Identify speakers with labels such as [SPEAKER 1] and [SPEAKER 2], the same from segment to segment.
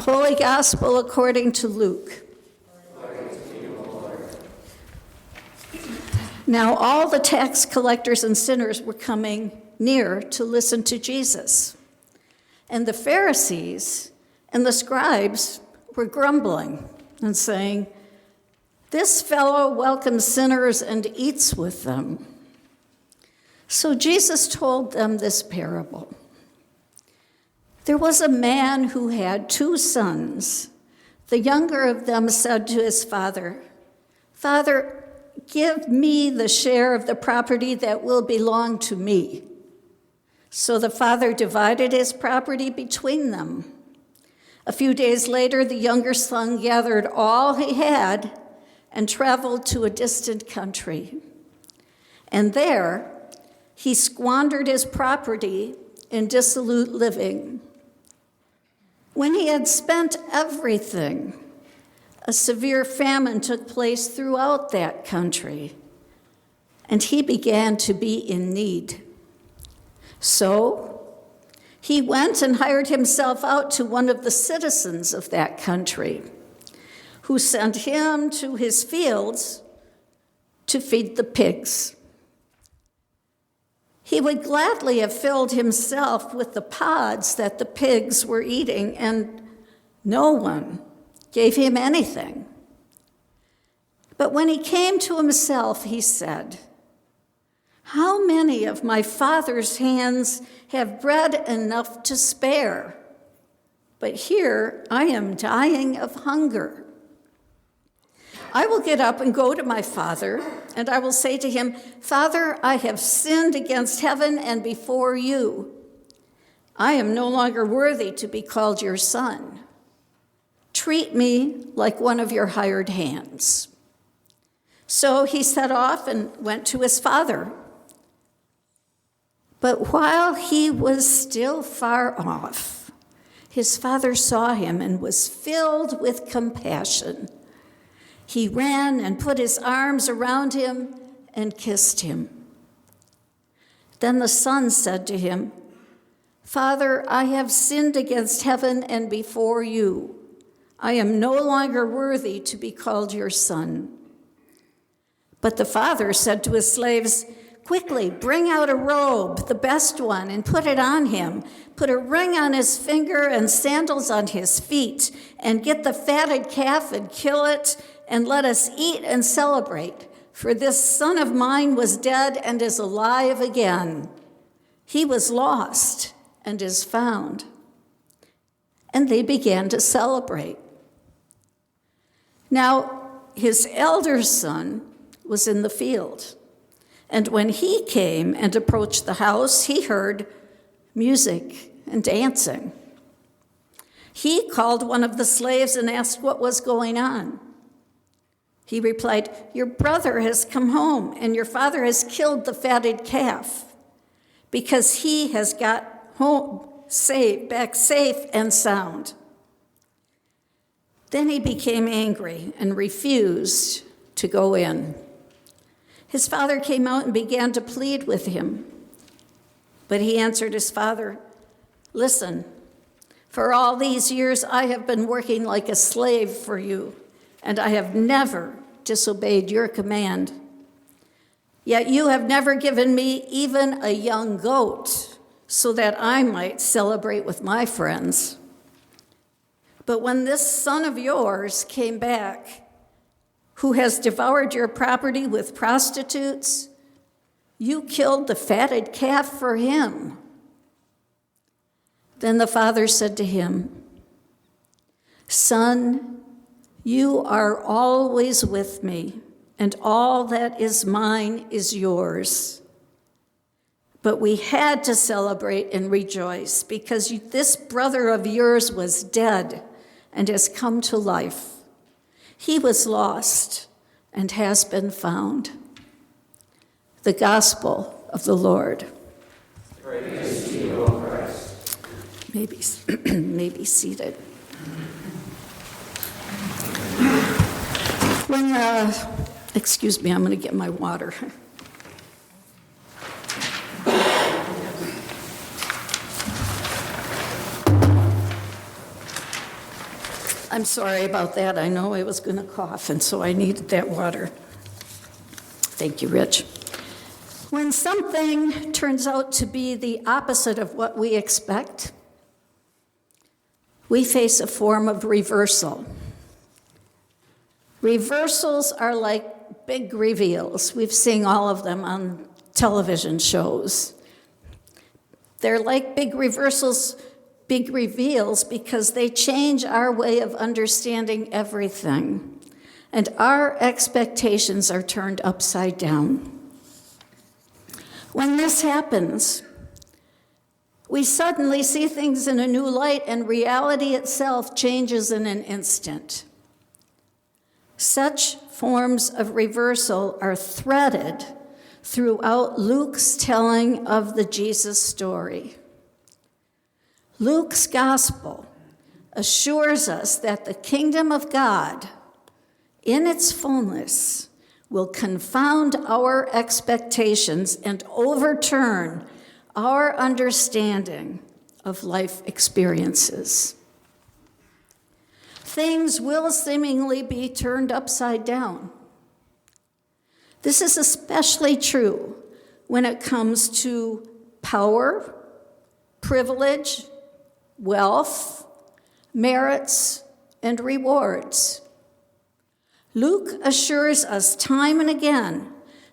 [SPEAKER 1] Holy Gospel according to Luke. Now all the tax collectors and sinners were coming near to listen to Jesus. And the Pharisees and the scribes were grumbling and saying, "This fellow welcomes sinners and eats with them." So Jesus told them this parable. There was a man who had 2 sons. The younger of them said to his father, "Father, give me the share of the property that will belong to me." So the father divided his property between them. A few days later, the younger son gathered all he had and traveled to a distant country. And there, he squandered his property in dissolute living. When he had spent everything, a severe famine took place throughout that country, and he began to be in need. So he went and hired himself out to one of the citizens of that country, who sent him to his fields to feed the pigs. He would gladly have filled himself with the pods that the pigs were eating, and no one gave him anything. But when he came to himself, he said, "How many of my father's hands have bread enough to spare? But here I am dying of hunger. I will get up and go to my father, and I will say to him, 'Father, I have sinned against heaven and before you. I am no longer worthy to be called your son. Treat me like one of your hired hands.' So he set off and went to his father. But while he was still far off, his father saw him and was filled with compassion. He ran and put his arms around him and kissed him. Then the son said to him, 'Father, I have sinned against heaven and before you. I am no longer worthy to be called your son.' But the father said to his slaves, 'Quickly, bring out a robe, the best one, and put it on him. Put a ring on his finger and sandals on his feet, and get the fatted calf and kill it, and let us eat and celebrate. For this son of mine was dead and is alive again. He was lost and is found.' And they began to celebrate. Now, his elder son was in the field. And when he came and approached the house, he heard music and dancing. He called one of the slaves and asked what was going on. He replied, 'Your brother has come home, and your father has killed the fatted calf, because he has got home back safe and sound.' Then he became angry and refused to go in. His father came out and began to plead with him. But he answered his father, 'Listen, for all these years I have been working like a slave for you, and I have never disobeyed your command. Yet you have never given me even a young goat so that I might celebrate with my friends. But when this son of yours came back, who has devoured your property with prostitutes, you killed the fatted calf for him.' Then the father said to him, 'Son, you are always with me, and all that is mine is yours. But we had to celebrate and rejoice because this brother of yours was dead and has come to life. He was lost and has been found.'" The Gospel of the Lord.
[SPEAKER 2] Praise to you, O Christ.
[SPEAKER 1] May be seated. Excuse me, I'm going to get my water. I'm sorry about that. I know I was going to cough, and so I needed that water. Thank you, Rich. When something turns out to be the opposite of what we expect, we face a form of reversal. Reversals are like big reveals. We've seen all of them on television shows. They're like big reversals, big reveals, because they change our way of understanding everything, and our expectations are turned upside down. When this happens, we suddenly see things in a new light, and reality itself changes in an instant. Such forms of reversal are threaded throughout Luke's telling of the Jesus story. Luke's gospel assures us that the kingdom of God, in its fullness, will confound our expectations and overturn our understanding of life experiences. Things will seemingly be turned upside down. This is especially true when it comes to power, privilege, wealth, merits, and rewards. Luke assures us time and again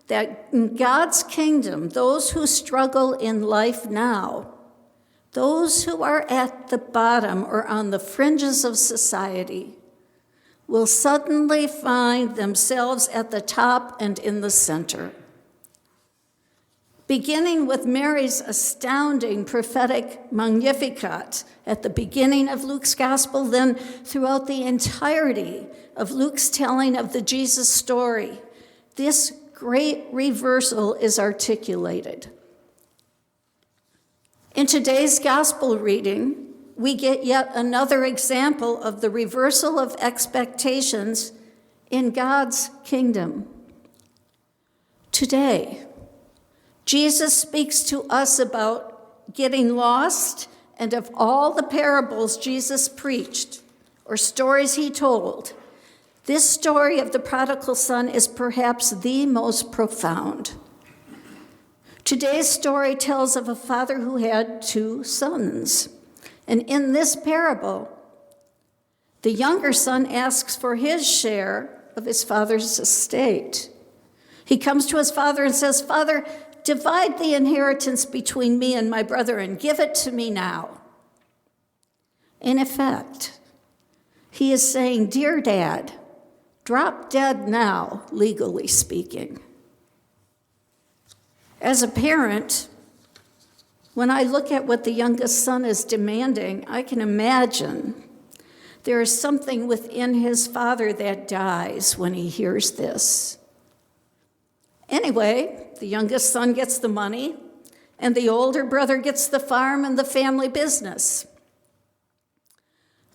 [SPEAKER 1] that in God's kingdom, those who struggle in life now, those who are at the bottom or on the fringes of society, will suddenly find themselves at the top and in the center. Beginning with Mary's astounding prophetic Magnificat at the beginning of Luke's gospel, then throughout the entirety of Luke's telling of the Jesus story, this great reversal is articulated. In today's gospel reading, we get yet another example of the reversal of expectations in God's kingdom. Today, Jesus speaks to us about getting lost, and of all the parables Jesus preached or stories he told, this story of the prodigal son is perhaps the most profound. Today's story tells of a father who had 2 sons. And in this parable, the younger son asks for his share of his father's estate. He comes to his father and says, "Father, divide the inheritance between me and my brother and give it to me now." In effect, he is saying, "Dear Dad, drop dead now, legally speaking." As a parent, when I look at what the youngest son is demanding, I can imagine there is something within his father that dies when he hears this. Anyway, the youngest son gets the money, and the older brother gets the farm and the family business.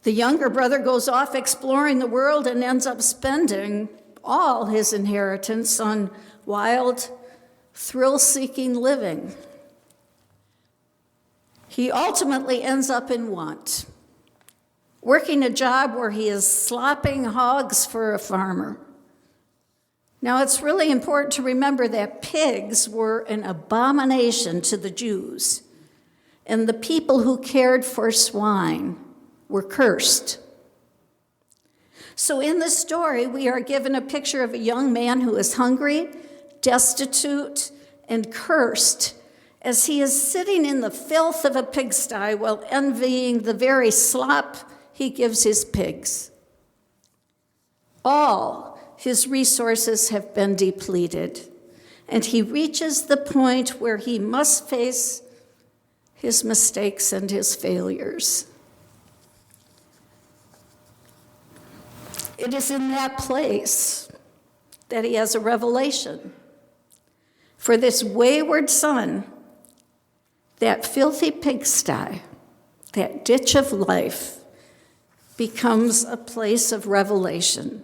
[SPEAKER 1] The younger brother goes off exploring the world and ends up spending all his inheritance on wild, thrill-seeking living. He ultimately ends up in want, working a job where he is slopping hogs for a farmer. Now, it's really important to remember that pigs were an abomination to the Jews, and the people who cared for swine were cursed. So in this story, we are given a picture of a young man who is hungry, destitute, and cursed as he is sitting in the filth of a pigsty while envying the very slop he gives his pigs. All his resources have been depleted, and he reaches the point where he must face his mistakes and his failures. It is in that place that he has a revelation. For this wayward son, that filthy pigsty, that ditch of life, becomes a place of revelation.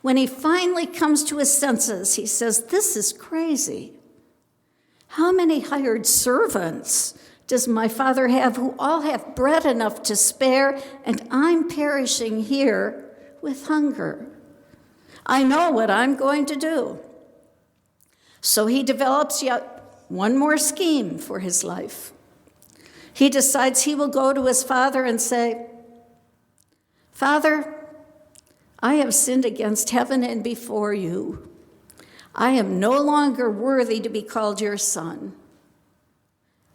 [SPEAKER 1] When he finally comes to his senses, he says, "This is crazy. How many hired servants does my Father have, who all have bread enough to spare, and I'm perishing here with hunger? I know what I'm going to do." So he develops yet one more scheme for his life. He decides he will go to his father and say, "Father, I have sinned against heaven and before you. I am no longer worthy to be called your son.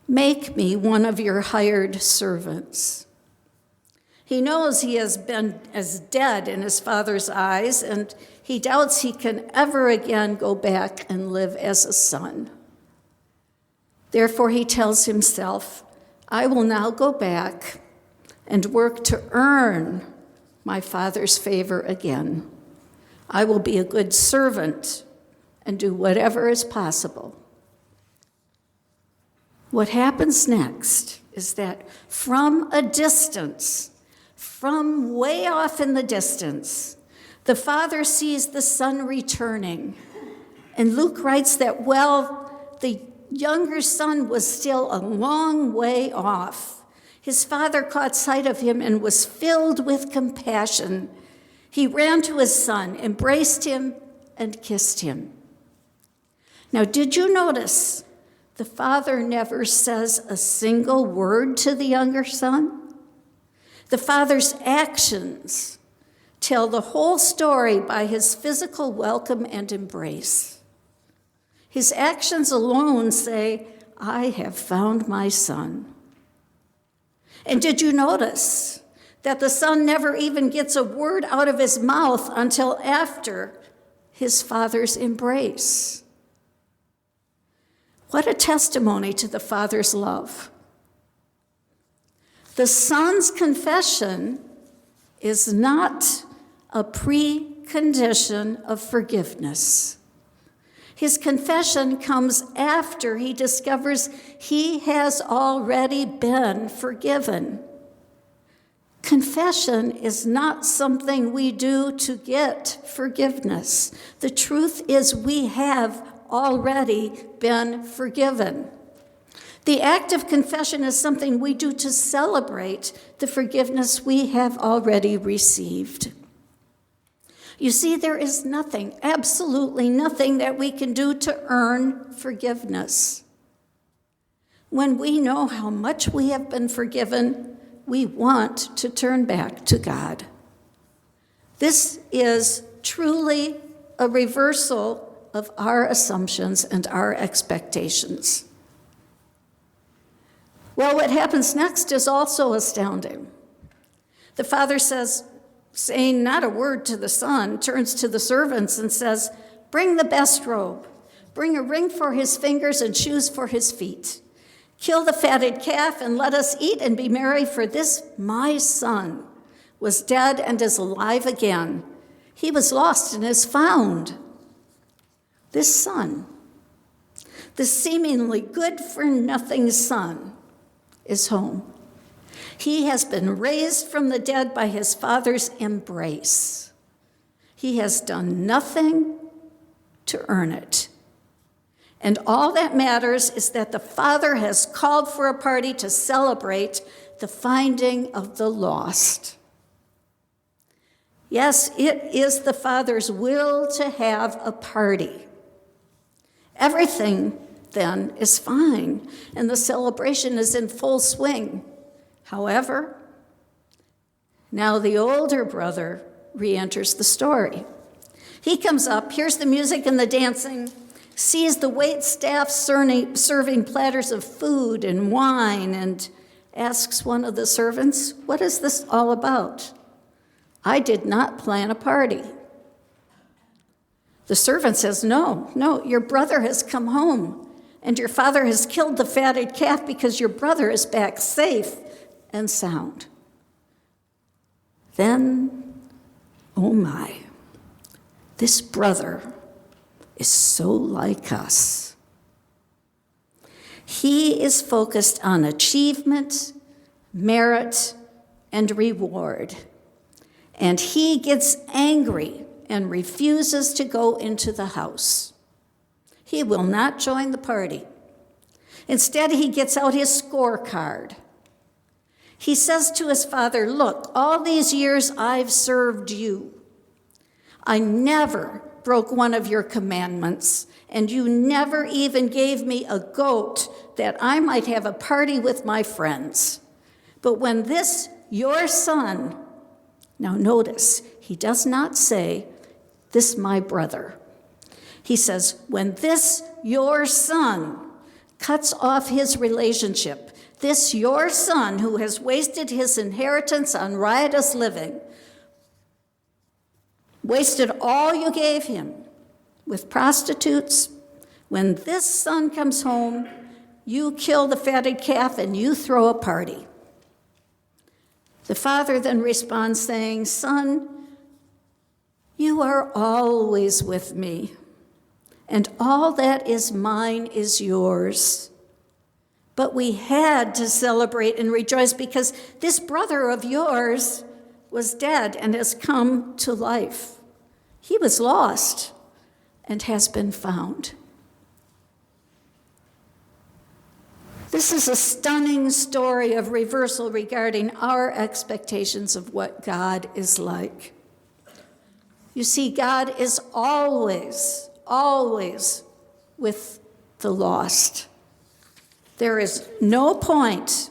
[SPEAKER 1] Make me one of your hired servants." He knows he has been as dead in his father's eyes, and he doubts he can ever again go back and live as a son. Therefore, he tells himself, "I will now go back and work to earn my father's favor again. I will be a good servant and do whatever is possible." What happens next is that from a distance, from way off in the distance, the father sees the son returning. And Luke writes that while the younger son was still a long way off, his father caught sight of him and was filled with compassion. He ran to his son, embraced him, and kissed him. Now, did you notice the father never says a single word to the younger son? The father's actions tell the whole story by his physical welcome and embrace. His actions alone say, "I have found my son." And did you notice that the son never even gets a word out of his mouth until after his father's embrace? What a testimony to the Father's love. The Son's confession is not a precondition of forgiveness. His confession comes after he discovers he has already been forgiven. Confession is not something we do to get forgiveness. The truth is we have already been forgiven. The act of confession is something we do to celebrate the forgiveness we have already received. You see, there is nothing, absolutely nothing that we can do to earn forgiveness. When we know how much we have been forgiven, we want to turn back to God. This is truly a reversal of our assumptions and our expectations. Well, what happens next is also astounding. The father says, saying not a word to the son, turns to the servants and says, "Bring the best robe, bring a ring for his fingers and shoes for his feet. Kill the fatted calf and let us eat and be merry, for this my son was dead and is alive again. He was lost and is found." This son, this seemingly good-for-nothing son, is home. He has been raised from the dead by his father's embrace. He has done nothing to earn it. And all that matters is that the father has called for a party to celebrate the finding of the lost. Yes, it is the father's will to have a party. Everything, then, is fine, and the celebration is in full swing. However, now the older brother re-enters the story. He comes up, hears the music and the dancing, sees the waitstaff serving platters of food and wine, and asks one of the servants, "What is this all about? I did not plan a party." The servant says, No, your brother has come home, and your father has killed the fatted calf because your brother is back safe and sound. Then, oh my, this brother is so like us. He is focused on achievement, merit, and reward. And he gets angry and refuses to go into the house. He will not join the party. Instead, he gets out his scorecard. He says to his father, look, all these years I've served you. I never broke one of your commandments, and you never even gave me a goat that I might have a party with my friends. But when this, your son, now notice, he does not say, this my brother. He says, when this, your son, cuts off his relationship, this, your son, who has wasted his inheritance on riotous living, wasted all you gave him with prostitutes, when this son comes home, you kill the fatted calf and you throw a party. The father then responds saying, son, you are always with me, and all that is mine is yours. But we had to celebrate and rejoice because this brother of yours was dead and has come to life. He was lost and has been found. This is a stunning story of reversal regarding our expectations of what God is like. You see, God is always, always with the lost. There is no point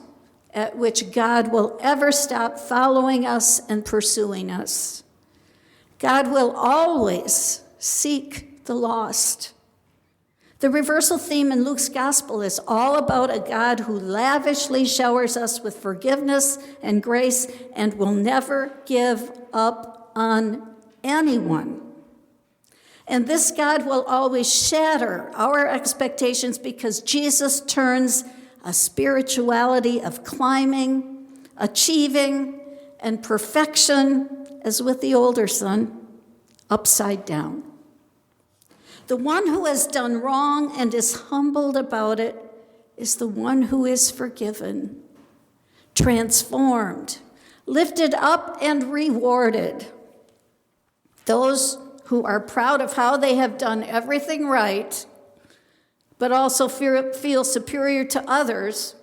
[SPEAKER 1] at which God will ever stop following us and pursuing us. God will always seek the lost. The reversal theme in Luke's gospel is all about a God who lavishly showers us with forgiveness and grace and will never give up on anyone. And this God will always shatter our expectations because Jesus turns a spirituality of climbing, achieving, and perfection, as with the older son, upside down. The one who has done wrong and is humbled about it is the one who is forgiven, transformed, lifted up, and rewarded. Those who are proud of how they have done everything right, but also feel superior to others,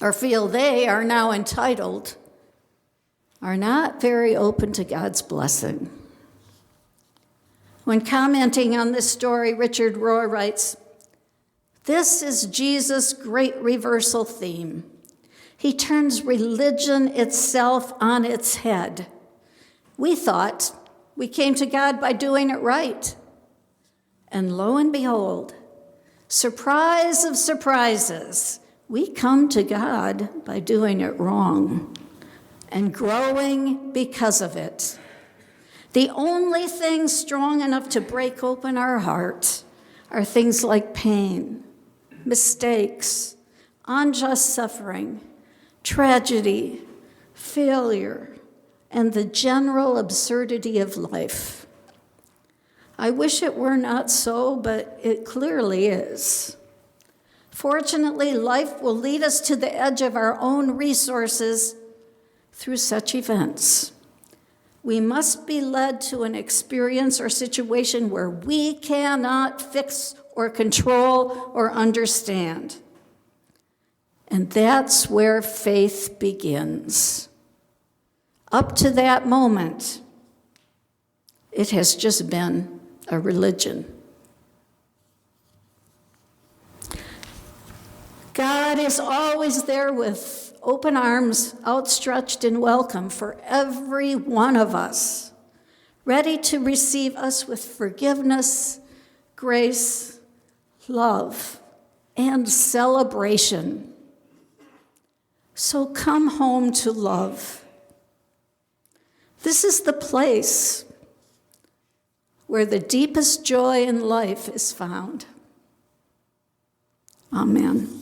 [SPEAKER 1] or feel they are now entitled, are not very open to God's blessing. When commenting on this story, Richard Rohr writes, this is Jesus' great reversal theme. He turns religion itself on its head. We thought we came to God by doing it right. And lo and behold, surprise of surprises, we come to God by doing it wrong and growing because of it. The only things strong enough to break open our heart are things like pain, mistakes, unjust suffering, tragedy, failure, and the general absurdity of life. I wish it were not so, but it clearly is. Fortunately, life will lead us to the edge of our own resources through such events. We must be led to an experience or situation where we cannot fix or control or understand. And that's where faith begins. Up to that moment, it has just been a religion. God is always there with open arms outstretched in welcome for every one of us, ready to receive us with forgiveness, grace, love, and celebration. So come home to love. This is the place where the deepest joy in life is found. Amen.